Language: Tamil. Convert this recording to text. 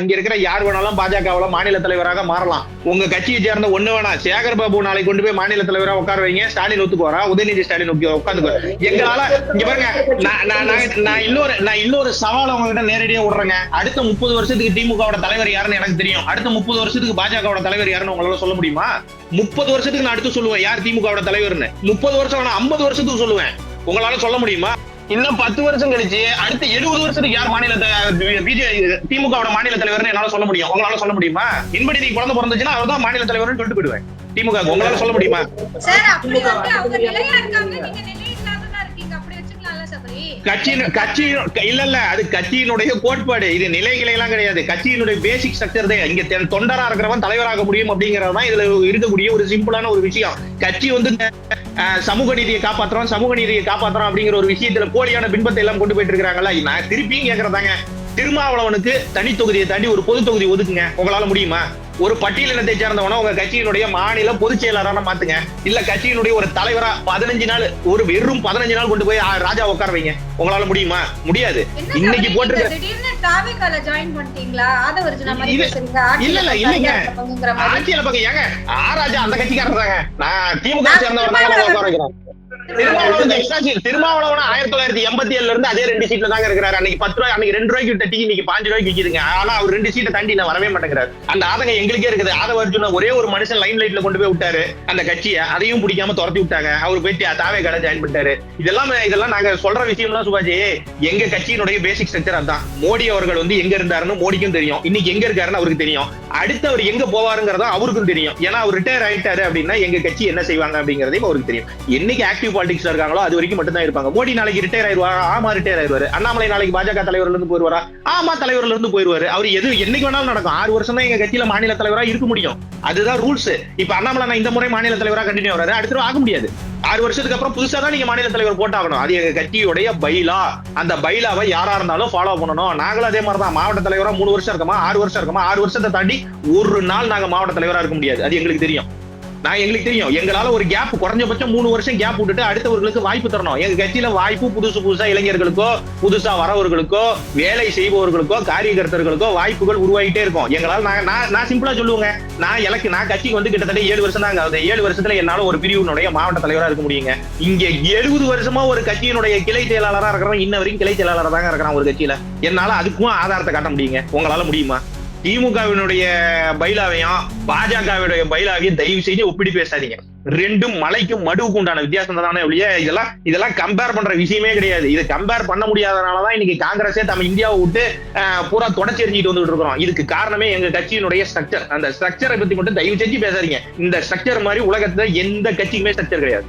இங்க இருக்கிற யார் வேணாலும் பாஜகவுல மாநில தலைவராக மாறலாம். உங்க கட்சியை சேர்ந்த ஒண்ணு வேணா சேகர் பாபு நாளை கொண்டு போய் மாநில தலைவராக உட்கார வைங்க, ஸ்டாலின் ஒத்துக்குவாரா? உதயநிதி ஸ்டாலின் உட்கார்ந்து எங்களால இங்க பாருங்க, நான் இன்னொரு சவால் உங்ககிட்ட நேரடியா விடுறேங்க. அடுத்த 30 வருஷத்துக்கு திமுகவோட தலைவர் யாருன்னு எனக்கு தெரியும். அடுத்த 30 வருஷத்துக்கு பாஜகவோட தலைவர் யாருன்னு உங்களால சொல்ல முடியுமா? 30 வருஷத்துக்கு நான் அடுத்து சொல்லுவேன் யார் திமுகவோட தலைவர்னு. 30 வருஷம் 50 வருஷத்துக்கு சொல்லுவேன். உங்களால சொல்ல முடியுமா? இன்னும் 10 வருஷம் கழிச்சு அடுத்த 70 வருஷத்துக்கு யார் திமுகவோட மாநில தலைவர்னு என்னால சொல்ல முடியும். உங்களால சொல்ல முடியுமா? இன்படி நீ குழந்தை பிறந்துச்சுன்னா அவர் தான் மாநில தலைவர்னு சொல்லிட்டு போயிடுவேன். திமுக உங்களால சொல்ல முடியுமா? கட்சி இல்ல அது கட்சியினுடைய கோட்பாடு. இது நிலைகளை எல்லாம் கிடையாது. கட்சியினுடைய பேசிக் ஸ்ட்ரக்சர் தான். இங்க தொண்டரா இருக்கிறவன் தலைவராக முடியும் அப்படிங்கறதுதான் இதுல இருக்கக்கூடிய ஒரு சிம்பிளான ஒரு விஷயம். கட்சி வந்து சமூக நீதியை காப்பாற்றுறோம் அப்படிங்கிற ஒரு விஷயத்துல போலியான பின்பத்தை எல்லாம் கொண்டு போயிட்டு இருக்காங்கல்ல. நான் திருப்பியும் கேக்குறதாங்க, திருமாவளவனுக்கு தனி தொகுதியை தாண்டி ஒரு பொது தொகுதி ஒதுக்குங்க. உங்களால முடியுமா? ஒரு பட்டியலினத்தை சேர்ந்தவன உங்க கட்சியினுடைய மாநில பொதுச் செயலாளரான மாத்துங்க. இல்ல கட்சியினுடைய ஒரு தலைவரா 15 நாள் ஒரு வெறும் 15 நாள் கொண்டு போய் ராஜா உட்கார வைங்க. உங்களால முடியுமா? முடியாது. இன்னைக்கு போட்டு இல்லைங்க ஆட்சியில பக்கம் ஏங்க ராஜா அந்த கட்சிக்காரர் தாங்க. நான் திமுக சேர்ந்தவர் உட்கார வைக்கிறேன். திருமாவளவன் 1987 இருந்து அதே 2 சீட்ல தாங்க இருக்கிறாரு. அன்னைக்கு 10 ரூபாய், அன்னைக்கு 2 ரூபாய்க்கு விட்ட டீ இன்னைக்கு 5 ரூபாய்க்கு விக்குதுங்க. ஆனா அவர் 2 சீட்டை தாண்டி நான் வரவே மாட்டேங்கிறாரு. அந்த ஆதங்கம் எங்களுக்கே இருக்குது. ஆதவர்ஜுன ஒரே ஒரு மனுஷன் லைம் லைட்ல கொண்டு போய் விட்டாரு அந்த கட்சியை. அதையும் பிடிக்காம துரத்தி விட்டாங்க. அவர் போய் தாவே கடை ஜாயின் பண்ணிட்டாரு. இதெல்லாம் நாங்க சொல்ற விஷயம் தான் சுபாஜி. எங்க கட்சியினுடைய பேசிக் ஸ்ட்ரக்சர் அதான். மோடி அவர்கள் வந்து எங்க இருந்தாருன்னு மோடிக்கும் தெரியும். இன்னைக்கு எங்க இருக்காருன்னு அவருக்கு தெரியும். அடுத்து அவர் எங்க போவாருங்கிறதா அவருக்கும் தெரியும். ஏன்னா அவர் ரிட்டையர் ஆயிட்டாரு அப்படின்னா எங்க கட்சி என்ன செய்வாங்க அப்படிங்கறதையும் அவருக்கு தெரியும். என்னைக்கு ஆக்டிவ் பாலிடிக்ஸ்ல இருக்காங்களோ அது வரைக்கும் மட்டும் தான் இருப்பாங்க. மோடி நாளைக்கு ரிட்டையர் ஆயிடுவாரா? ஆமா ரிட்டையர் ஆயிடுவாரு. அண்ணாமலை நாளைக்கு பாஜக தலைவர்ல இருந்து போயிருவாரா? ஆமா தலைவர்ல இருந்து போயிருவாரு. அவர் எது என்னைக்கு வேணாலும் நடக்கும். 6 வருஷம் தான் எங்க கட்சியில மாநில தலைவரா இருக்க முடியும். அதுதான் ரூல்ஸ். இப்ப அண்ணாமலை நான் இந்த முறை மாநில தலைவரா கண்டினியூ ஆகிறாரு. அடுத்த ஆக முடியாது. 6 வருஷத்துக்கு அப்புறம் புதுசா தான் நீங்க மாநில தலைவர் போட்டாகணும். அது எங்க கட்சியுடைய பைலா. அந்த பைலாவை யாரா இருந்தாலும் ஃபாலோ பண்ணணும். நாங்களும் அதே மாதிரி தான். மாவட்ட தலைவரா 3 வருஷம் இருக்கமா, 6 வருஷம் இருக்கமா, 6 வருஷத்தை தாண்டி ஒரு நாள் நாங்க மாவட்ட தலைவரா இருக்க முடியாது. அது எங்களுக்கு தெரியும். எங்களுக்கு தெரியும். எங்களால ஒரு கேப் குறைஞ்சபட்சம் 3 வருஷம் கேப் விட்டுட்டு அடுத்தவர்களுக்கு வாய்ப்பு தரணும். எங்க கட்சியில வாய்ப்பு புதுசா இளைஞர்களுக்கோ, புதுசா வரவர்களுக்கோ, வேலை செய்பவர்களுக்கோ, காரியகர்த்தர்களுக்கோ வாய்ப்புகள் உருவாகிட்டே இருக்கும். எங்களால நான் சிம்பிளா சொல்லுவேங்க. நான் கட்சிக்கு வந்து கிட்டத்தட்ட 7 வருஷம் தாங்க. 7 வருஷத்துல என்னால ஒரு பிரிவினுடைய மாவட்ட தலைவரா இருக்க முடியுங்க. இங்க 70 வருஷமா ஒரு கட்சியினுடைய கிளை செயலாளரா இருக்கிறவன் இன்ன வரைக்கும் கிளை செயலாளரா தாங்க இருக்கிறான் ஒரு கட்சியில. என்னால அதுக்கும் ஆதாரத்தை காட்ட முடியுங்க. உங்களால முடியுமா? திமுகவினுடைய பைலாவையும் பாஜகவினுடைய பைலாவையும் தயவு செய்து ஒப்பிட்டு பேசாதீங்க. ரெண்டும் மலைக்கும் மடுவுக்கு உண்டான வித்தியாசம் தானே ஒழிய இதெல்லாம் கம்பேர் பண்ற விஷயமே கிடையாது. இது கம்பேர் பண்ண முடியாதனாலதான் இன்னைக்கு காங்கிரஸே நம்ம இந்தியாவை விட்டு பூரா தொடச்சி எரிஞ்சிட்டு வந்துட்டு இருக்கிறோம். இதுக்கு காரணமே எங்க கட்சியினுடைய ஸ்ட்ரக்சர். அந்த ஸ்ட்ரக்சரை பத்தி மட்டும் தயவு செஞ்சு பேசாதீங்க. இந்த ஸ்ட்ரக்சர் மாதிரி உலகத்துல எந்த கட்சிக்குமே ஸ்ட்ரக்சர் கிடையாது.